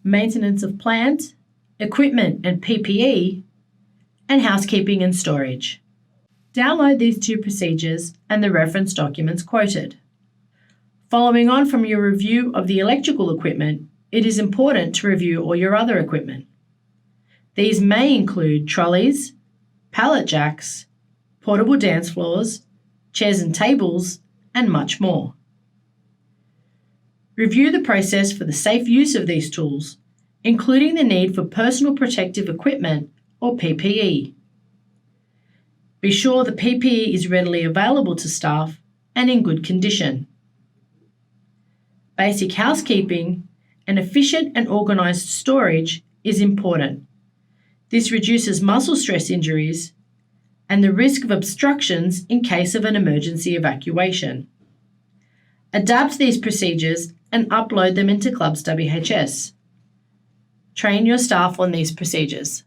maintenance of plant, equipment and PPE, and housekeeping and storage. Download these 2 procedures and the reference documents quoted. Following on from your review of the electrical equipment, it is important to review all your other equipment. These may include trolleys, pallet jacks, portable dance floors, chairs and tables, and much more. Review the process for the safe use of these tools, including the need for personal protective equipment or PPE. Be sure the PPE is readily available to staff and in good condition. Basic housekeeping and efficient and organised storage is important. This reduces muscle stress injuries and the risk of obstructions in case of an emergency evacuation. Adapt these procedures and upload them into Clubs WHS. Train your staff on these procedures.